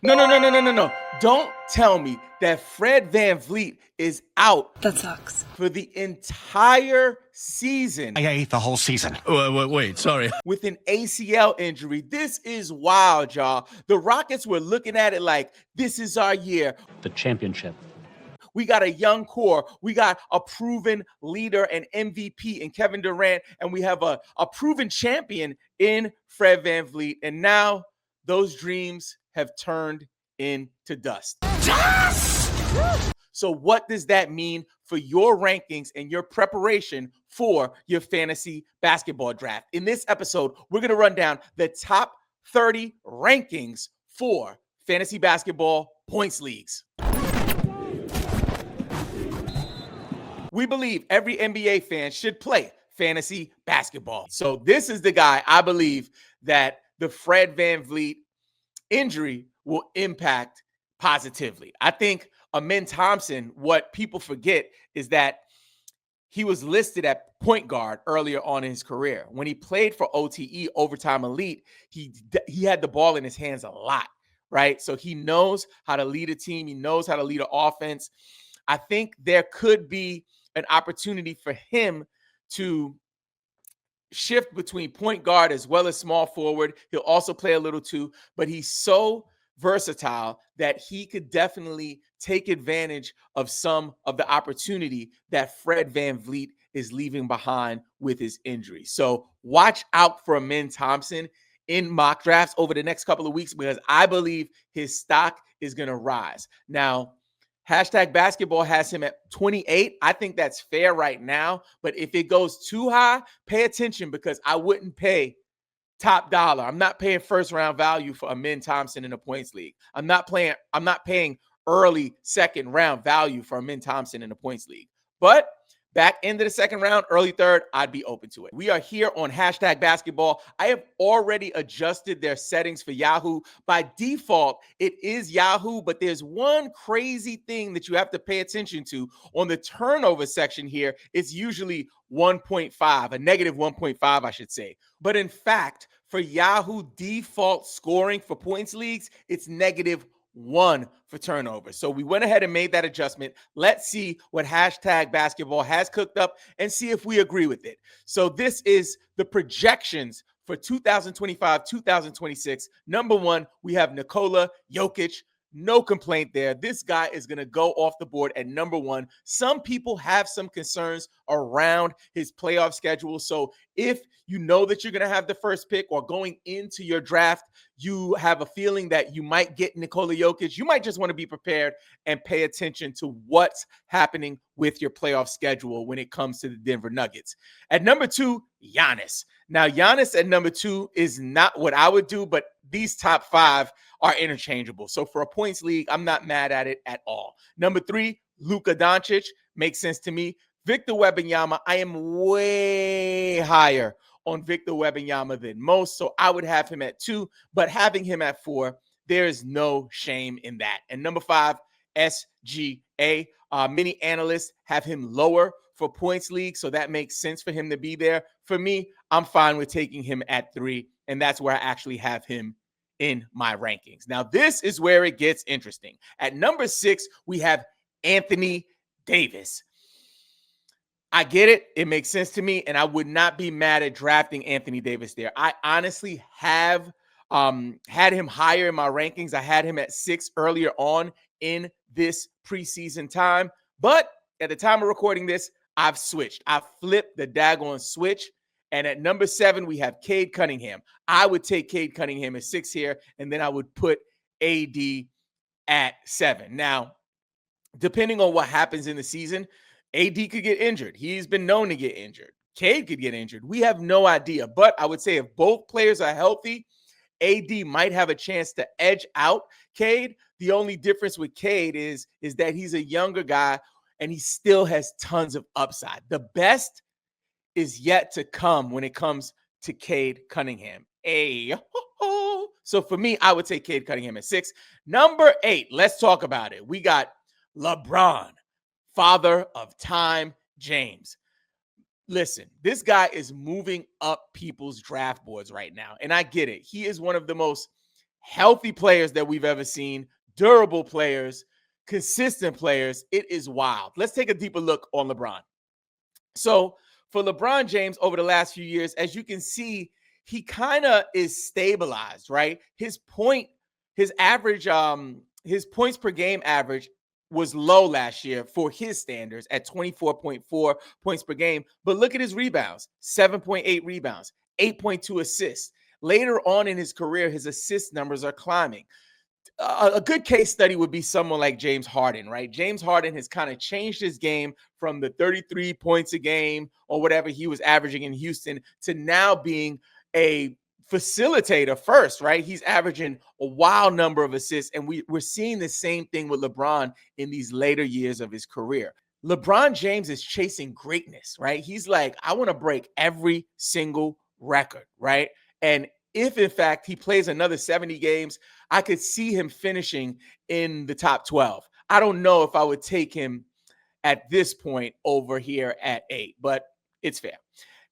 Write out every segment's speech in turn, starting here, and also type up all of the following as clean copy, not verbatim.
No. Don't tell me that Fred VanVleet is out. That sucks. For the entire season. I ate the whole season. Wait, sorry. With an ACL injury. This is wild, y'all. The Rockets were looking at it like, this is our year. The championship. We got a young core. We got a proven leader and MVP in Kevin Durant. And we have a proven champion in Fred VanVleet. And now those dreams have turned into dust. Yes! So what does that mean for your rankings and your preparation for your fantasy basketball draft? In this episode, we're going to run down the top 30 rankings for fantasy basketball points leagues. We believe every NBA fan should play fantasy basketball. So this is the guy I believe that the Fred VanVleet injury will impact positively. I think Amin Thompson, what people forget is that he was listed at point guard earlier on in his career. When he played for OTE, Overtime Elite, he had the ball in his hands a lot, right? So he knows how to lead a team. He knows how to lead an offense. I think there could be an opportunity for him to shift between point guard as well as small forward. He'll also play a little too, but he's so versatile that he could definitely take advantage of some of the opportunity that Fred VanVleet is leaving behind with his injury. So watch out for Amin Thompson in mock drafts over the next couple of weeks because I believe his stock is going to rise. Now, Hashtag Basketball has him at 28. I think that's fair right now. But if it goes too high, pay attention because I wouldn't pay top dollar. I'm not paying first round value for Amin Thompson in a points league. I'm not paying early second round value for Amin Thompson in a points league. But back into the second round, early third, I'd be open to it. We are here on Hashtag Basketball. I have already adjusted their settings for Yahoo. By default, it is Yahoo, but there's one crazy thing that you have to pay attention to. On the turnover section here, it's usually 1.5, a negative 1.5, I should say. But in fact, for Yahoo default scoring for points leagues, it's negative 1 for turnover. So we went ahead and made that adjustment. Let's see what Hashtag Basketball has cooked up and see if we agree with it. So this is the projections for 2025-2026. Number 1, we have Nikola Jokic. No complaint there. This guy is going to go off the board at number 1. Some people have some concerns around his playoff schedule. So if you know that you're going to have the first pick or going into your draft, you have a feeling that you might get Nikola Jokic, you might just want to be prepared and pay attention to what's happening with your playoff schedule when it comes to the Denver Nuggets. At number 2, Giannis. Now, Giannis at number 2 is not what I would do, but these top 5 are interchangeable. So for a points league, I'm not mad at it at all. Number 3, Luka Doncic. Makes sense to me. Victor Wembanyama, I am way higher on Victor Wembanyama than most, so I would have him at 2, but having him at 4, there is no shame in that. And number 5, SGA. Many analysts have him lower for points league, so that makes sense for him to be there. For me, I'm fine with taking him at 3, and that's where I actually have him in my rankings. Now, this is where it gets interesting. At number 6, we have Anthony Davis. I get it. It makes sense to me, and I would not be mad at drafting Anthony Davis there. I honestly have had him higher in my rankings. I had him at 6 earlier on in this preseason time, but at the time of recording this, I've switched. I flipped the daggone switch, and at number 7, we have Cade Cunningham. I would take Cade Cunningham at 6 here, and then I would put AD at 7. Now, depending on what happens in the season, AD could get injured. He's been known to get injured. Cade could get injured. We have no idea. But I would say if both players are healthy, AD might have a chance to edge out Cade. The only difference with Cade is that he's a younger guy and he still has tons of upside. The best is yet to come when it comes to Cade Cunningham. So for me, I would take Cade Cunningham at 6. Number 8, let's talk about it. We got LeBron, father of time, James. Listen, this guy is moving up people's draft boards right now, and I get it. He is one of the most healthy players that we've ever seen, durable players, consistent players. It is wild. Let's take a deeper look on LeBron. So for LeBron James over the last few years, as you can see, he kind of is stabilized, right? His average, his points per game average was low last year for his standards at 24.4 points per game. But look at his rebounds, 7.8 rebounds, 8.2 assists. Later on in his career, his assist numbers are climbing. A good case study would be someone like James Harden, right? James Harden has kind of changed his game from the 33 points a game or whatever he was averaging in Houston to now being a facilitator first, right? He's averaging a wild number of assists, and we're seeing the same thing with LeBron in these later years of his career. LeBron James is chasing greatness, right? He's like, I want to break every single record, right? And if in fact he plays another 70 games, I could see him finishing in the top 12. I don't know if I would take him at this point over here at 8, but it's fair.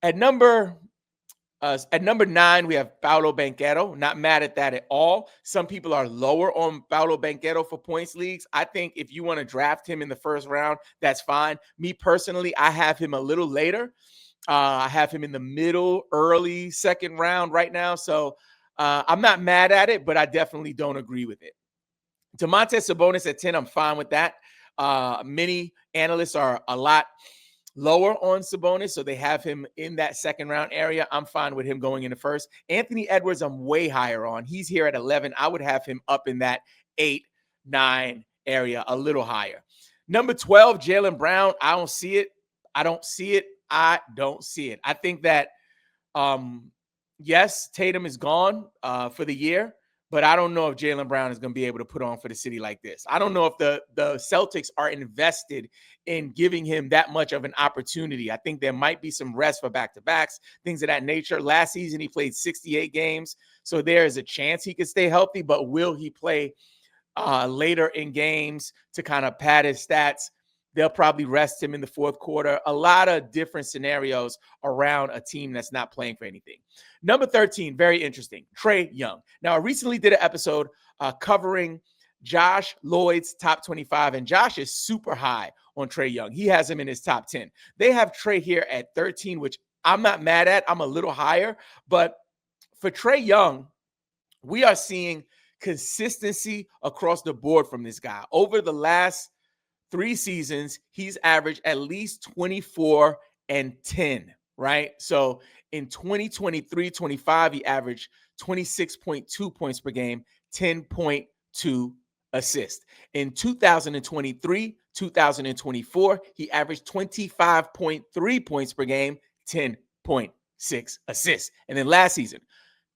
At number 9, we have Paolo Banchero. Not mad at that at all. Some people are lower on Paolo Banchero for points leagues. I think if you want to draft him in the first round, that's fine. Me personally, I have him a little later. I have him in the middle, early second round right now. So I'm not mad at it, but I definitely don't agree with it. Domantas Sabonis at 10, I'm fine with that. Many analysts are a lot lower on Sabonis, so they have him in that second round area. I'm fine with him going in the first. Anthony Edwards, I'm way higher on. He's here at 11. I would have him up in that 8, 9 area, a little higher. Number 12, Jaylen Brown. I don't see it. I don't see it. I think that, yes, Tatum is gone for the year, but I don't know if Jaylen Brown is going to be able to put on for the city like this. I don't know if the Celtics are invested in giving him that much of an opportunity. I think there might be some rest for back-to-backs, things of that nature. Last season, he played 68 games, so there is a chance he could stay healthy, but will he play later in games to kind of pad his stats? They'll probably rest him in the fourth quarter. A lot of different scenarios around a team that's not playing for anything. Number 13, very interesting, Trae Young. Now, I recently did an episode covering Josh Lloyd's top 25, and Josh is super high on Trae Young. He has him in his top 10. They have Trae here at 13, which I'm not mad at. I'm a little higher. But for Trae Young, we are seeing consistency across the board from this guy. Over the last 3 seasons, he's averaged at least 24 and 10, right? So in 2023-25, he averaged 26.2 points per game, 10.2 assists. In 2023-2024, he averaged 25.3 points per game, 10.6 assists. And then last season,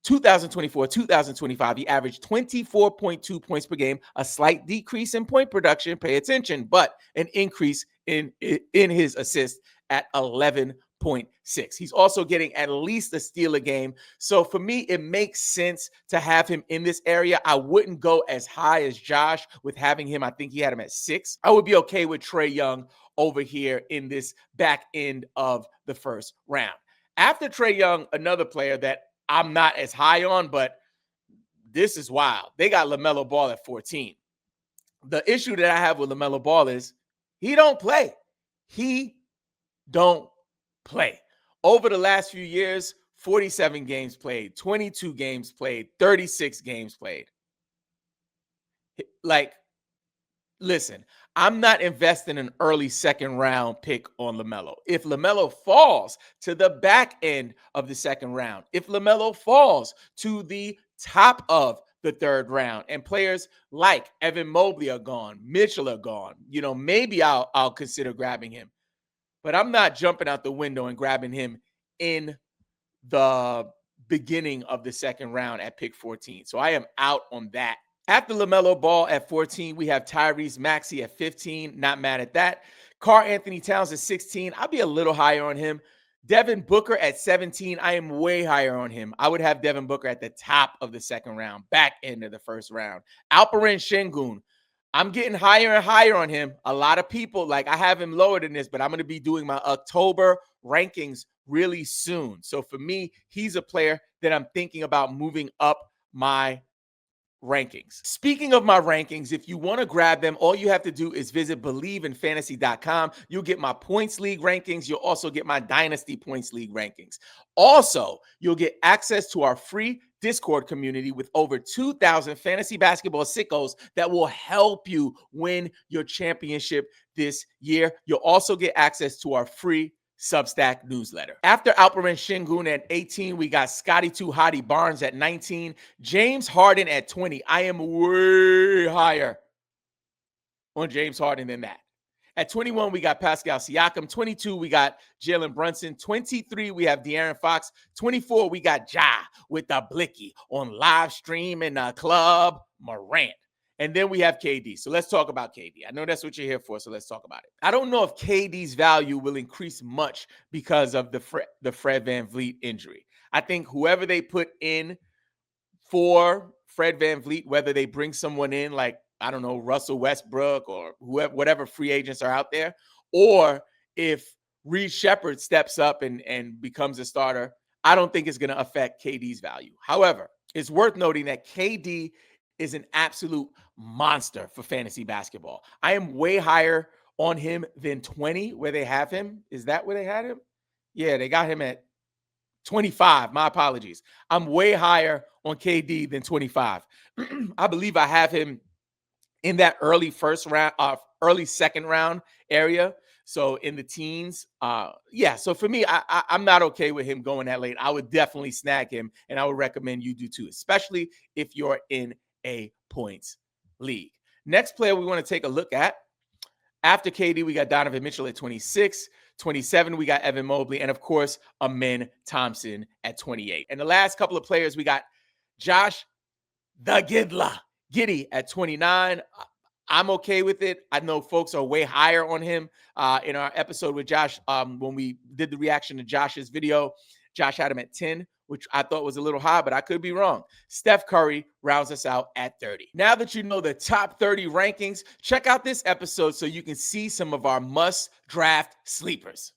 2024-2025, he averaged 24.2 points per game, a slight decrease in point production, pay attention, but an increase in his assists at 11.6. He's also getting at least a steal a game. So for me, it makes sense to have him in this area. I wouldn't go as high as Josh with having him. I think he had him at 6. I would be okay with Trae Young over here in this back end of the first round. After Trae Young, another player that I'm not as high on, but this is wild. They got LaMelo Ball at 14. The issue that I have with LaMelo Ball is he don't play. He don't play. Over the last few years, 47 games played, 22 games played, 36 games played. Like, listen, I'm not investing an early second round pick on LaMelo. If LaMelo falls to the back end of the second round, if LaMelo falls to the top of the third round and players like Evan Mobley are gone, Mitchell are gone, maybe I'll consider grabbing him. But I'm not jumping out the window and grabbing him in the beginning of the second round at pick 14. So I am out on that. After LaMelo Ball at 14, we have Tyrese Maxey at 15. Not mad at that. Karl Anthony Towns at 16. I'll be a little higher on him. Devin Booker at 17. I am way higher on him. I would have Devin Booker at the top of the second round, back end of the first round. Alperen Şengün. I'm getting higher and higher on him. A lot of people, I have him lower than this, but I'm going to be doing my October rankings really soon. So for me, he's a player that I'm thinking about moving up my rankings. Speaking of my rankings, if you want to grab them, all you have to do is visit BelieveInFantasy.com. You'll get my points league rankings. You'll also get my Dynasty points league rankings. Also, you'll get access to our free Discord community with over 2,000 fantasy basketball sickos that will help you win your championship this year. You'll also get access to our free Substack newsletter. After Alperen Şengün at 18, we got Scotty 2 Hottie Barnes at 19, James Harden at 20. I am way higher on James Harden than that. At 21, we got Pascal Siakam. 22, we got Jalen Brunson. 23, we have De'Aaron Fox. 24, we got Ja with the blicky on live stream in the club Morant. And then we have KD. So let's talk about KD. I know that's what you're here for, so let's talk about it. I don't know if KD's value will increase much because of the Fred VanVleet injury. I think whoever they put in for Fred VanVleet, whether they bring someone in like, I don't know, Russell Westbrook or whoever, whatever free agents are out there, or if Reed Shepherd steps up and becomes a starter, I don't think it's going to affect KD's value. However, it's worth noting that KD is an absolute monster for fantasy basketball. I am way higher on him than 20, where they have him. Is that where they had him? Yeah, they got him at 25. My apologies. I'm way higher on KD than 25. I believe I have him in that early first round, early second round area. So in the teens, yeah. So for me, I'm not okay with him going that late. I would definitely snag him, and I would recommend you do too, especially if you're in a points league. Next player we want to take a look at. After KD, we got Donovan Mitchell at 26. 27, we got Evan Mobley. And of course, Amen Thompson at 28. And the last couple of players, we got Josh the Giddey at 29. I'm okay with it. I know folks are way higher on him. In our episode with Josh, when we did the reaction to Josh's video, Josh had him at 10, which I thought was a little high, but I could be wrong. Steph Curry rounds us out at 30. Now that you know the top 30 rankings, check out this episode so you can see some of our must-draft sleepers.